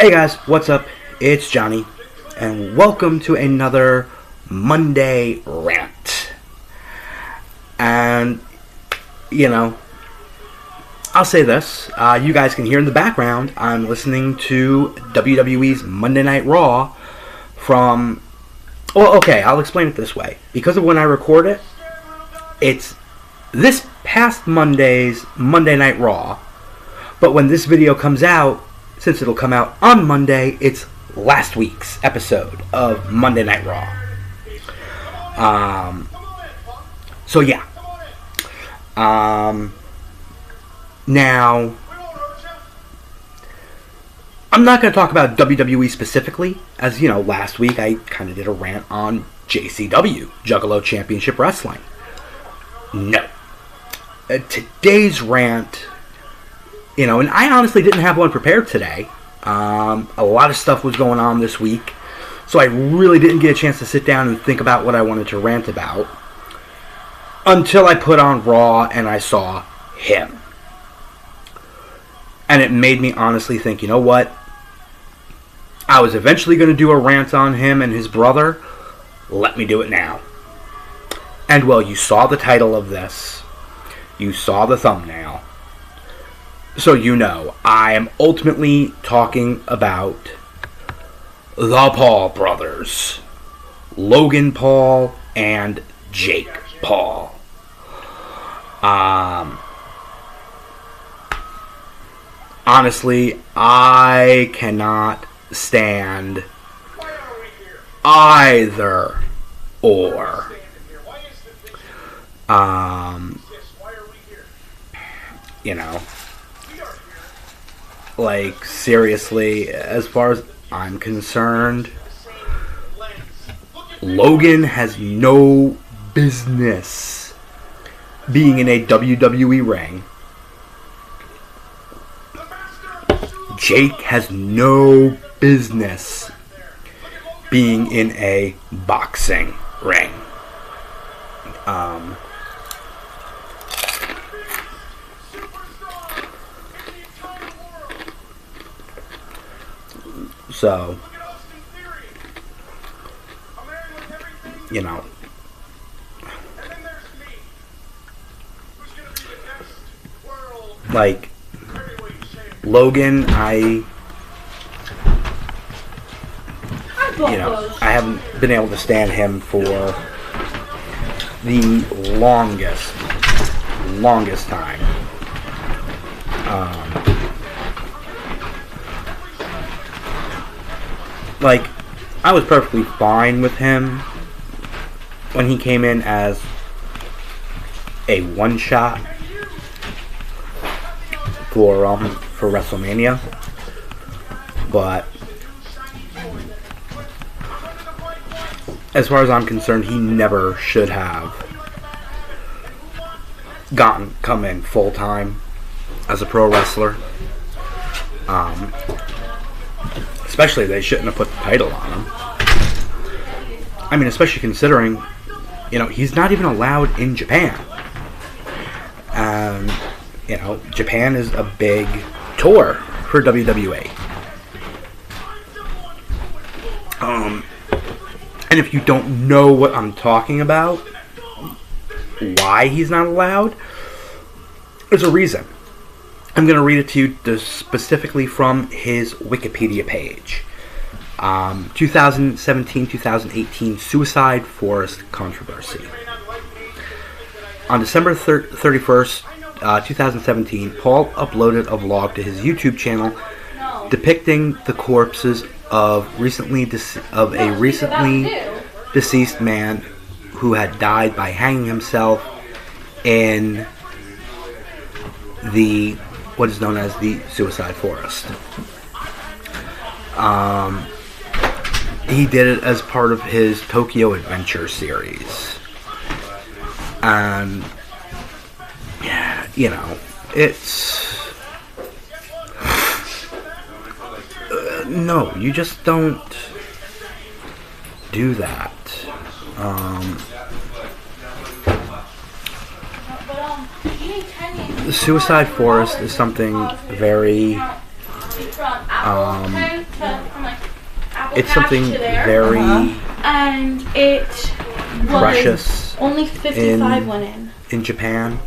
Hey guys, what's up? It's Johnny, and welcome to another Monday Rant. And, I'll say this. You guys can hear in the background, I'm listening to WWE's Monday Night Raw from... Well, okay, I'll explain it this way. Because of when I record it, it's this past Monday's Monday Night Raw. But when this video comes out, since it'll come out on Monday, it's last week's episode of Monday Night Raw. So yeah. Now, I'm not going to talk about WWE specifically, as last week I kind of did a rant on JCW, Juggalo Championship Wrestling. No. Today's rant, and I honestly didn't have one prepared today. A lot of stuff was going on this week, so I really didn't get a chance to sit down and think about what I wanted to rant about until I put on Raw and I saw him. And it made me honestly think, you know what? I was eventually going to do a rant on him and his brother. Let me do it now. And well, you saw the title of this. You saw the thumbnail. So I am ultimately talking about the Paul brothers. Logan Paul and Jake Paul. Honestly, I cannot stand either or. Like, seriously, as far as I'm concerned, Logan has no business being in a WWE ring. Jake has no business being in a boxing ring. So, like, Logan, I haven't been able to stand him for the longest time. Like, I was perfectly fine with him when he came in as a one-shot for WrestleMania, but as far as I'm concerned, he never should have come in full time as a pro wrestler. Especially, they shouldn't have put the title on him. I mean, especially considering, he's not even allowed in Japan. And, Japan is a big tour for WWE. And if you don't know what I'm talking about, why he's not allowed, there's a reason. I'm going to read it to you specifically from his Wikipedia page. 2017-2018 Suicide Forest Controversy. On December 31st, 2017, Paul uploaded a vlog to his YouTube channel depicting the corpses of a recently deceased man who had died by hanging himself in what is known as the Suicide Forest. He did it as part of his Tokyo Adventure series. And, it's... no, you just don't do that. The Suicide Forest is something very it's something very and it precious. Only 55 went in Japan,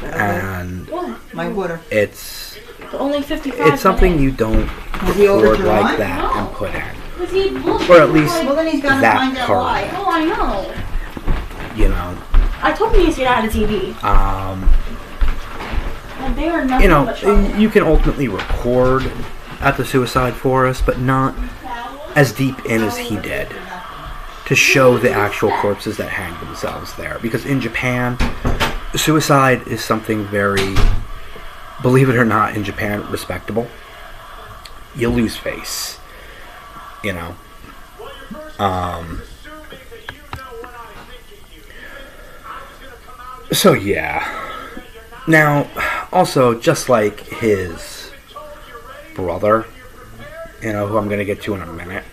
and my water. It's only 55. It's something you don't record like that and put in, or at least that part. Oh, I know. You know. I told him he's gonna add a TV. And they are nothing but trouble. You can ultimately record at the Suicide Forest, but not as deep in as he did, to show the actual corpses that hang themselves there. Because in Japan, suicide is something very, believe it or not, in Japan, respectable. You lose face, you know. So yeah. Now, also, just like his brother, you know, who I'm going to get to in a minute,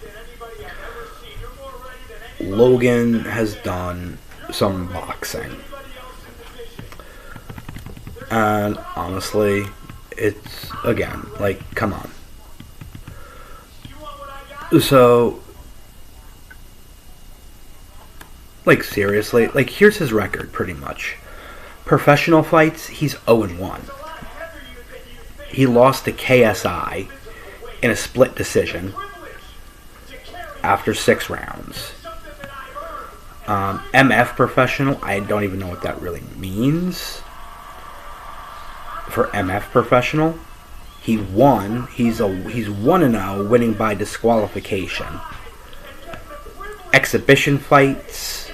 Logan has done some boxing. And honestly, it's, again, like, come on. So, like, seriously, like, here's his record, pretty much. Professional fights, he's 0-1. He lost to KSI in a split decision after 6 rounds. MF professional, I don't even know what that really means. For MF professional, he won. He's 1-0, winning by disqualification. Exhibition fights,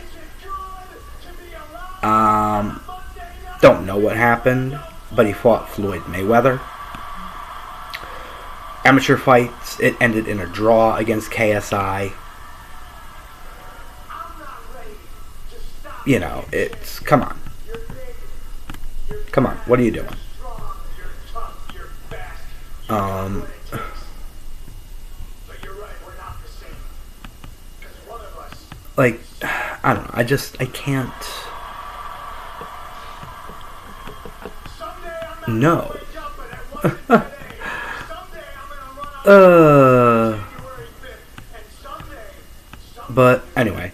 don't know what happened, but he fought Floyd Mayweather. Amateur fights, it ended in a draw against KSI. You know, it's, come on. Come on, what are you doing? Like, I don't know, I can't. No. But anyway.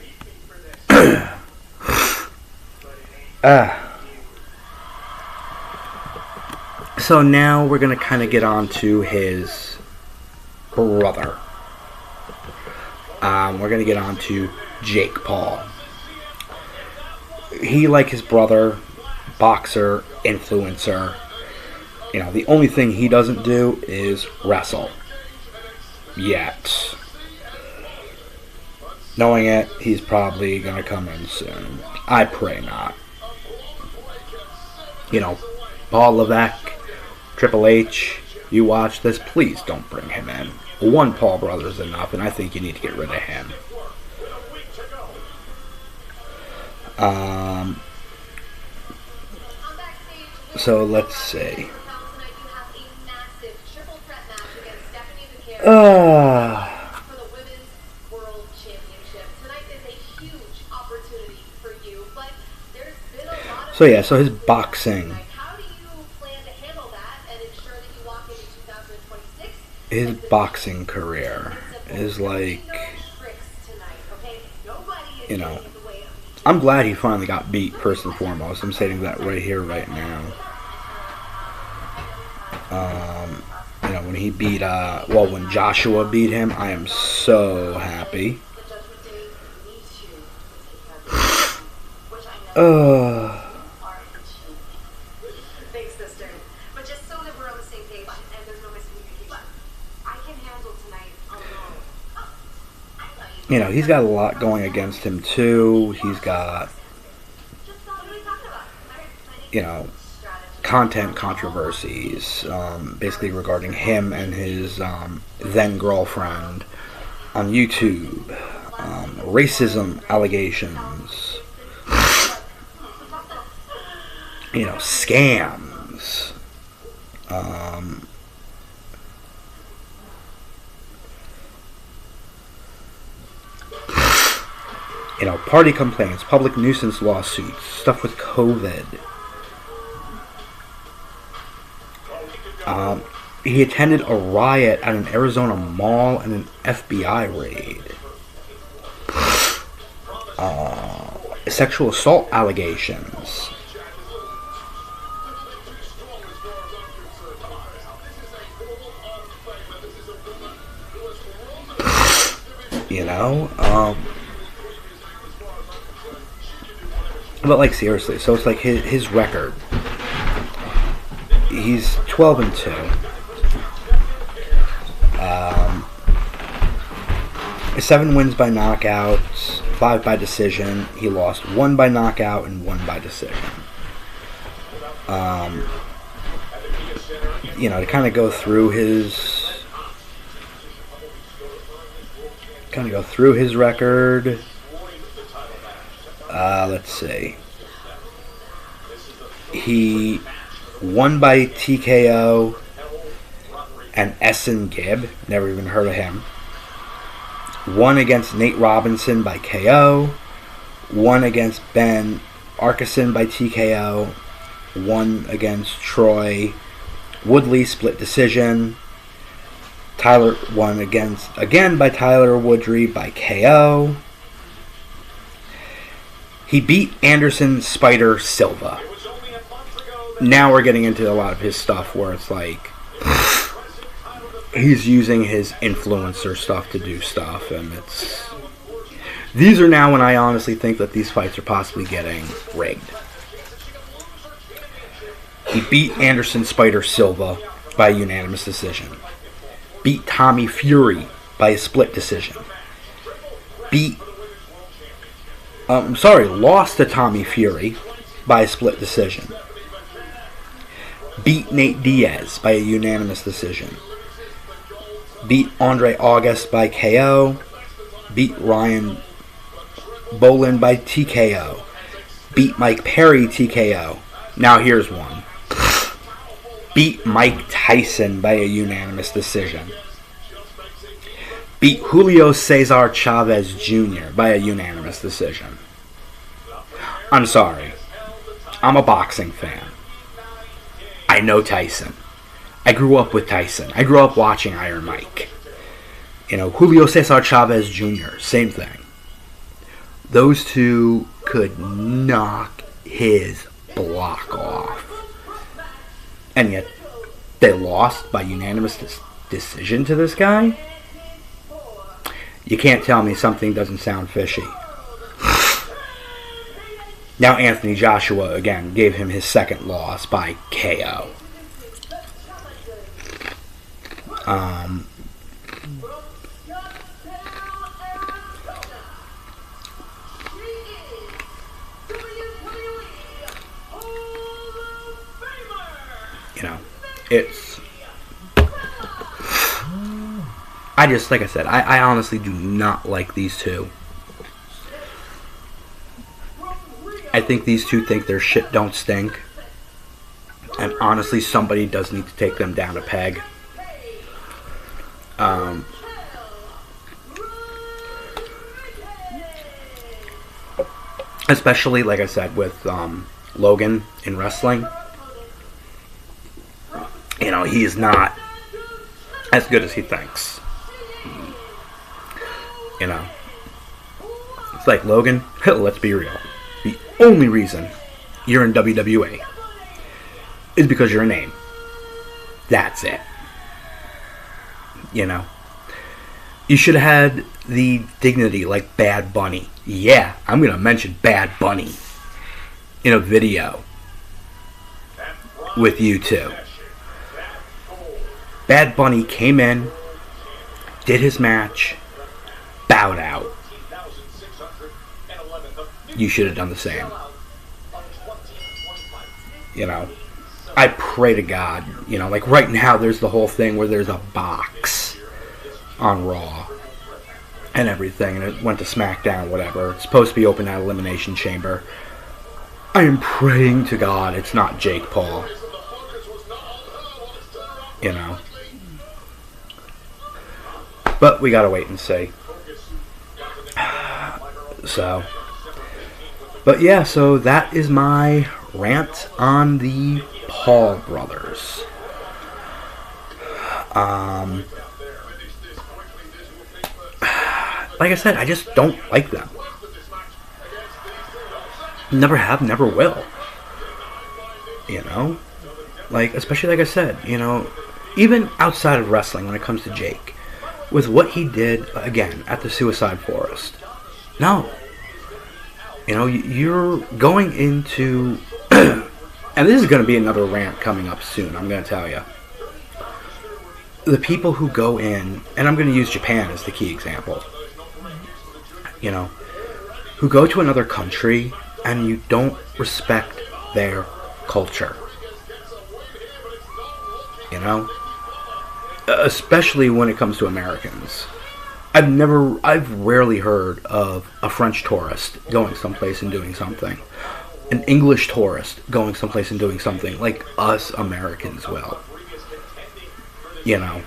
So now we're gonna kind of get on to his brother. We're gonna get on to Jake Paul. He, like his brother, boxer, influencer. You know, the only thing he doesn't do is wrestle. Yet. Knowing it, he's probably going to come in soon. I pray not. You know, Paul Levesque, Triple H, you watch this, please don't bring him in. One Paul brother's enough, and I think you need to get rid of him. So let's see. So yeah, so his boxing. His boxing career is like, you know, I'm glad he finally got beat, first and foremost. I'm saying that right here, right now. You know, when he beat, when Joshua beat him, I am so happy. You know, he's got a lot going against him, too. He's got, you know, content controversies, basically regarding him and his then girlfriend on YouTube, racism allegations, you know, scams, you know, party complaints, public nuisance lawsuits, stuff with COVID. he attended a riot at an Arizona mall and an FBI raid. Sexual assault allegations. You know, but like seriously, so it's like his record. He's 12-2. 7 wins by knockouts, 5 by decision. He lost 1 by knockout and 1 by decision. You know, to kind of go through his record. Let's see. He won by TKO and Essen Gibb. Never even heard of him. Won against Nate Robinson by KO. Won against Ben Arkeson by TKO. Won against Troy Woodley, split decision. Tyler won again by Tyler Woodley by KO. He beat Anderson Spider Silva. Now we're getting into a lot of his stuff where it's like he's using his influencer stuff to do stuff, and these are now when I honestly think that these fights are possibly getting rigged. He beat Anderson Spider Silva by unanimous decision. Beat Tommy Fury by a split decision. Lost to Tommy Fury by a split decision. Beat Nate Diaz by a unanimous decision. Beat Andre August by KO. Beat Ryan Boland by TKO. Beat Mike Perry TKO. Now here's one. Beat Mike Tyson by a unanimous decision. Beat Julio Cesar Chavez Jr. by a unanimous decision. I'm sorry. I'm a boxing fan. I know Tyson. I grew up with Tyson. I grew up watching Iron Mike. You know, Julio Cesar Chavez Jr., same thing. Those two could knock his block off. And yet, they lost by unanimous decision to this guy? You can't tell me something doesn't sound fishy. Now Anthony Joshua, again, gave him his second loss by KO. You know, it's... like I said, I honestly do not like these two. I think these two think their shit don't stink. And honestly, somebody does need to take them down a peg. Especially, like I said, with Logan in wrestling. You know, he is not as good as he thinks. You know, it's like, Logan, let's be real. The only reason you're in WWE is because you're a name. That's it. You know, you should have had the dignity like Bad Bunny. Yeah, I'm going to mention Bad Bunny in a video with you two. Bad Bunny came in, did his match, bowed out. You should have done the same. You know, I pray to God, you know, like right now there's the whole thing where there's a box on Raw and everything, and it went to SmackDown, whatever. It's supposed to be open at Elimination Chamber. I am praying to God it's not Jake Paul. You know. But we gotta wait and see. So. But yeah, so that is my rant on the Paul brothers. Like I said, I just don't like them. Never have, never will. You know? Like, especially like I said, you know, even outside of wrestling when it comes to Jake, with what he did, again, at the Suicide Forest. No. You know, you're going into... and this is going to be another rant coming up soon, I'm going to tell you. The people who go in, and I'm going to use Japan as the key example, you know, who go to another country and you don't respect their culture. You know? Especially when it comes to Americans. I've rarely heard of a French tourist going someplace and doing something. An English tourist going someplace and doing something like us Americans will. You know?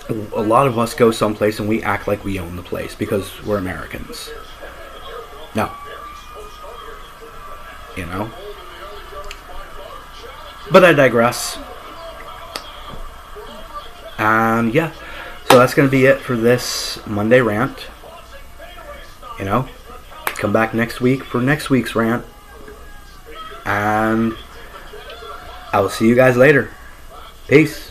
A lot of us go someplace and we act like we own the place because we're Americans. No. You know? But I digress. Yeah, so that's going to be it for this Monday rant. You know, come back next week for next week's rant. And I will see you guys later. Peace.